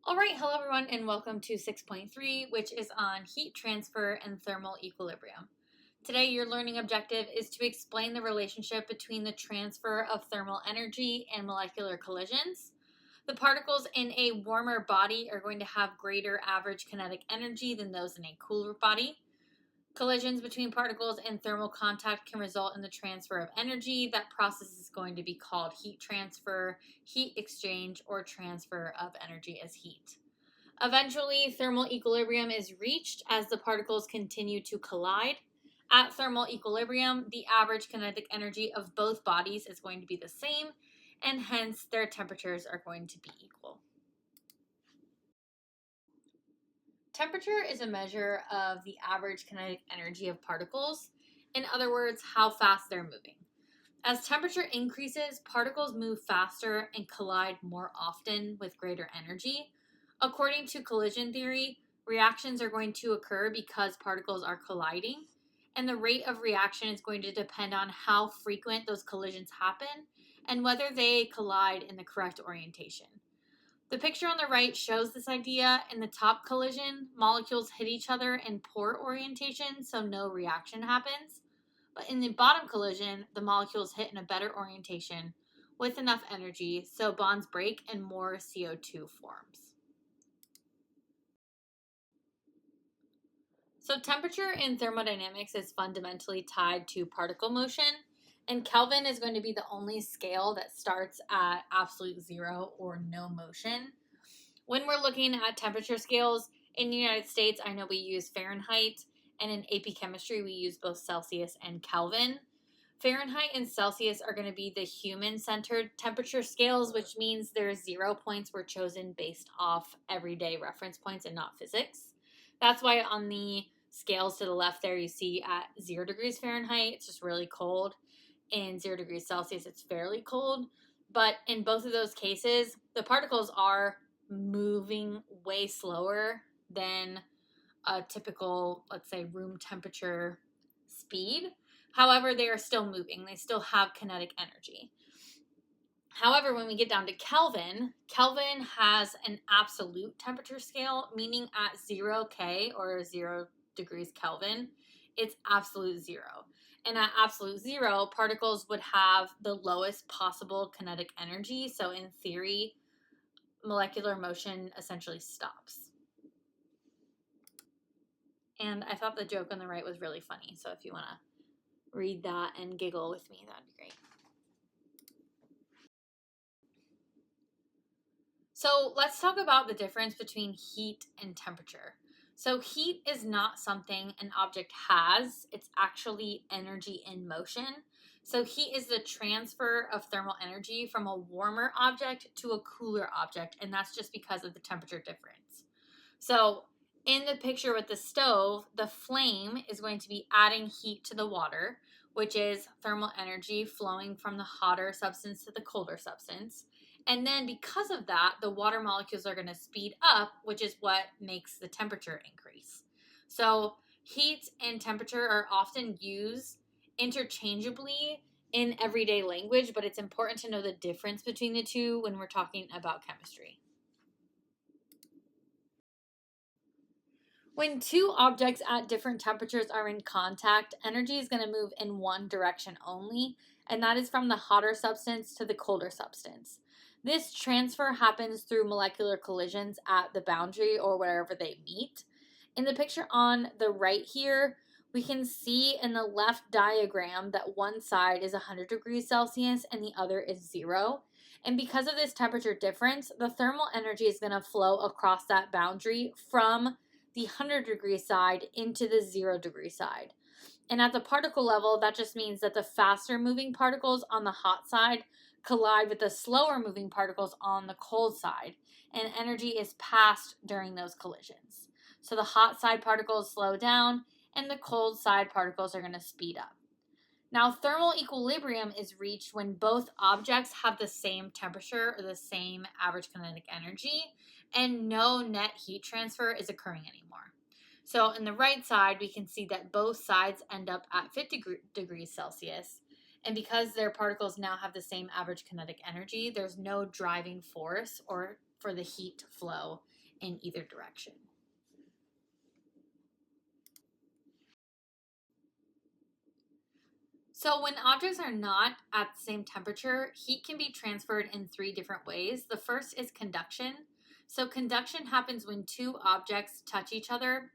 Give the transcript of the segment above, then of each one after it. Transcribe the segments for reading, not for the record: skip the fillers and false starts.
All right, hello everyone, and welcome to 6.3, which is on heat transfer and thermal equilibrium. Today, your learning objective is to explain the relationship between the transfer of thermal energy and molecular collisions. The particles in a warmer body are going to have greater average kinetic energy than those in a cooler body. Collisions between particles in thermal contact can result in the transfer of energy. That process is going to be called heat transfer, heat exchange, or transfer of energy as heat. Eventually, thermal equilibrium is reached as the particles continue to collide. At thermal equilibrium, the average kinetic energy of both bodies is going to be the same, and hence their temperatures are going to be equal. Temperature is a measure of the average kinetic energy of particles. In other words, how fast they're moving. As temperature increases, particles move faster and collide more often with greater energy. According to collision theory, reactions are going to occur because particles are colliding, and the rate of reaction is going to depend on how frequent those collisions happen and whether they collide in the correct orientation. The picture on the right shows this idea. In the top collision, molecules hit each other in poor orientation, so no reaction happens. But in the bottom collision, the molecules hit in a better orientation with enough energy, so bonds break and more CO2 forms. So temperature in thermodynamics is fundamentally tied to particle motion, and Kelvin is going to be the only scale that starts at absolute zero or no motion. When we're looking at temperature scales in the United States, I know we use Fahrenheit, and in AP chemistry, we use both Celsius and Kelvin. Fahrenheit and Celsius are going to be the human-centered temperature scales, which means their 0 points were chosen based off everyday reference points and not physics. That's why on the scales to the left there, you see at 0 degrees Fahrenheit, it's just really cold. In 0 degrees Celsius, it's fairly cold. But in both of those cases, the particles are moving way slower than a typical, let's say, room temperature speed. However, they are still moving. They still have kinetic energy. However, when we get down to Kelvin, Kelvin has an absolute temperature scale, meaning at 0K or 0 degrees Kelvin, it's absolute zero. And at absolute zero, particles would have the lowest possible kinetic energy. So in theory, molecular motion essentially stops. And I thought the joke on the right was really funny. So if you want to read that and giggle with me, that'd be great. So let's talk about the difference between heat and temperature. So heat is not something an object has, it's actually energy in motion. So heat is the transfer of thermal energy from a warmer object to a cooler object, and that's just because of the temperature difference. So in the picture with the stove, the flame is going to be adding heat to the water, which is thermal energy flowing from the hotter substance to the colder substance. And then because of that, the water molecules are going to speed up, which is what makes the temperature increase. So heat and temperature are often used interchangeably in everyday language, but it's important to know the difference between the two when we're talking about chemistry. When two objects at different temperatures are in contact, energy is going to move in one direction only, and that is from the hotter substance to the colder substance. This transfer happens through molecular collisions at the boundary or wherever they meet. In the picture on the right here, we can see in the left diagram that one side is 100 degrees Celsius and the other is 0. And because of this temperature difference, the thermal energy is going to flow across that boundary from the 100 degree side into the 0 degree side. And at the particle level, that just means that the faster moving particles on the hot side collide with the slower moving particles on the cold side, and energy is passed during those collisions. So the hot side particles slow down, and the cold side particles are going to speed up. Now, thermal equilibrium is reached when both objects have the same temperature or the same average kinetic energy, and no net heat transfer is occurring anymore. So in the right side, we can see that both sides end up at 50 degrees Celsius, And because their particles now have the same average kinetic energy, there's no driving force or for the heat to flow in either direction. So when objects are not at the same temperature, heat can be transferred in 3 different ways. The first is conduction. So conduction happens when 2 objects touch each other,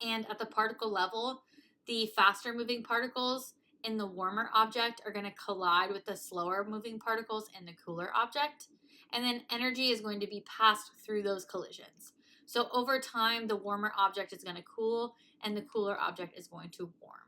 and at the particle level, the faster moving particles in the warmer object are going to collide with the slower moving particles in the cooler object, and then energy is going to be passed through those collisions. So over time, the warmer object is going to cool and the cooler object is going to warm.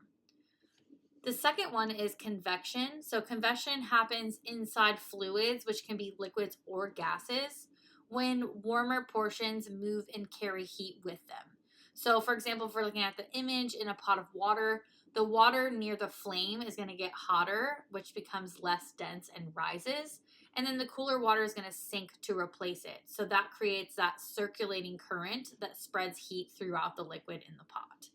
The second one is convection. So convection happens inside fluids, which can be liquids or gases, when warmer portions move and carry heat with them. So for example, if we're looking at the image in a pot of water, the water near the flame is going to get hotter, which becomes less dense and rises. And then the cooler water is going to sink to replace it. So that creates that circulating current that spreads heat throughout the liquid in the pot.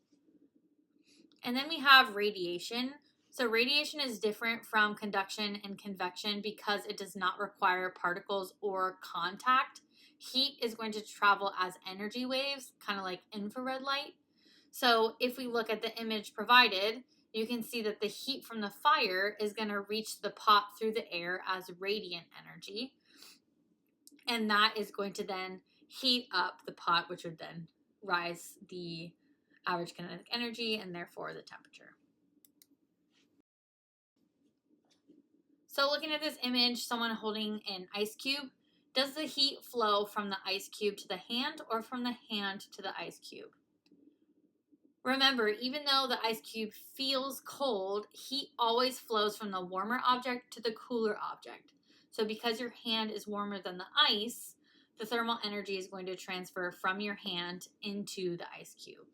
And then we have radiation. So radiation is different from conduction and convection because it does not require particles or contact. Heat is going to travel as energy waves, kind of like infrared light. So if we look at the image provided, you can see that the heat from the fire is going to reach the pot through the air as radiant energy. And that is going to then heat up the pot, which would then rise the average kinetic energy and therefore the temperature. So looking at this image, someone holding an ice cube, does the heat flow from the ice cube to the hand or from the hand to the ice cube? Remember, even though the ice cube feels cold, heat always flows from the warmer object to the cooler object. So because your hand is warmer than the ice, the thermal energy is going to transfer from your hand into the ice cube.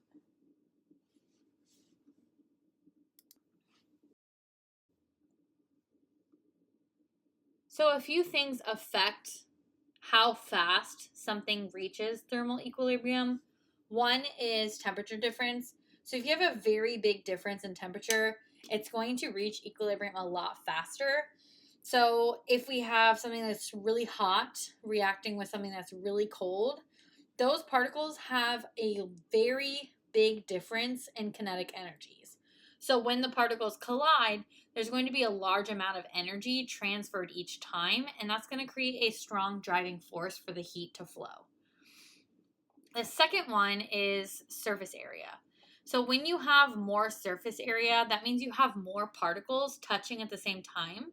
So a few things affect how fast something reaches thermal equilibrium. One is temperature difference. So if you have a very big difference in temperature, it's going to reach equilibrium a lot faster. So if we have something that's really hot reacting with something that's really cold, those particles have a very big difference in kinetic energies. So when the particles collide, there's going to be a large amount of energy transferred each time, and that's going to create a strong driving force for the heat to flow. The second one is surface area. So when you have more surface area, that means you have more particles touching at the same time,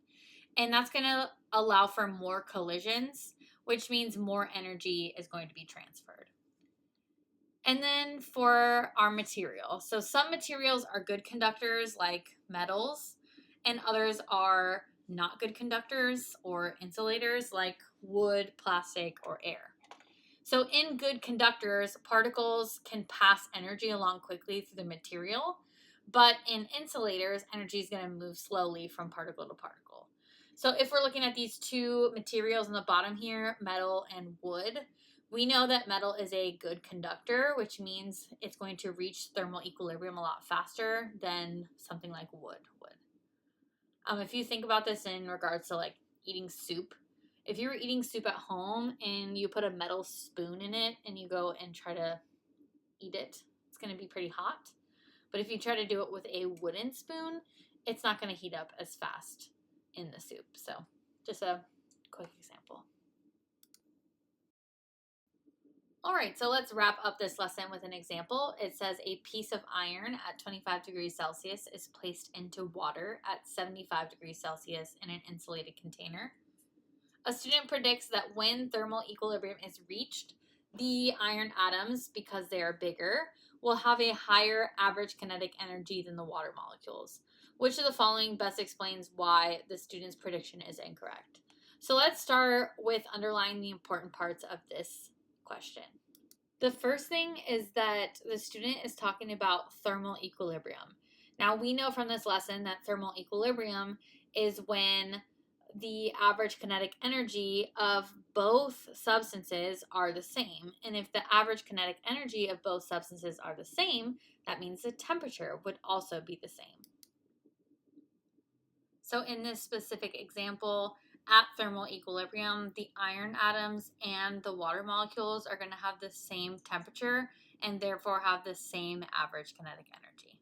and that's going to allow for more collisions, which means more energy is going to be transferred. And then for our material, so some materials are good conductors like metals, and others are not good conductors or insulators like wood, plastic, or air. So in good conductors, particles can pass energy along quickly through the material, but in insulators, energy is going to move slowly from particle to particle. So if we're looking at these two materials on the bottom here, metal and wood, we know that metal is a good conductor, which means it's going to reach thermal equilibrium a lot faster than something like wood would. If you think about this in regards to like eating soup, if you were eating soup at home and you put a metal spoon in it and you go and try to eat it, it's going to be pretty hot. But if you try to do it with a wooden spoon, it's not going to heat up as fast in the soup. So just a quick example. All right, so let's wrap up this lesson with an example. It says a piece of iron at 25 degrees Celsius is placed into water at 75 degrees Celsius in an insulated container. A student predicts that when thermal equilibrium is reached, the iron atoms, because they are bigger, will have a higher average kinetic energy than the water molecules. Which of the following best explains why the student's prediction is incorrect? So let's start with underlying the important parts of this question. The first thing is that the student is talking about thermal equilibrium. Now we know from this lesson that thermal equilibrium is when the average kinetic energy of both substances are the same. And if the average kinetic energy of both substances are the same, that means the temperature would also be the same. So in this specific example, at thermal equilibrium, the iron atoms and the water molecules are going to have the same temperature and therefore have the same average kinetic energy.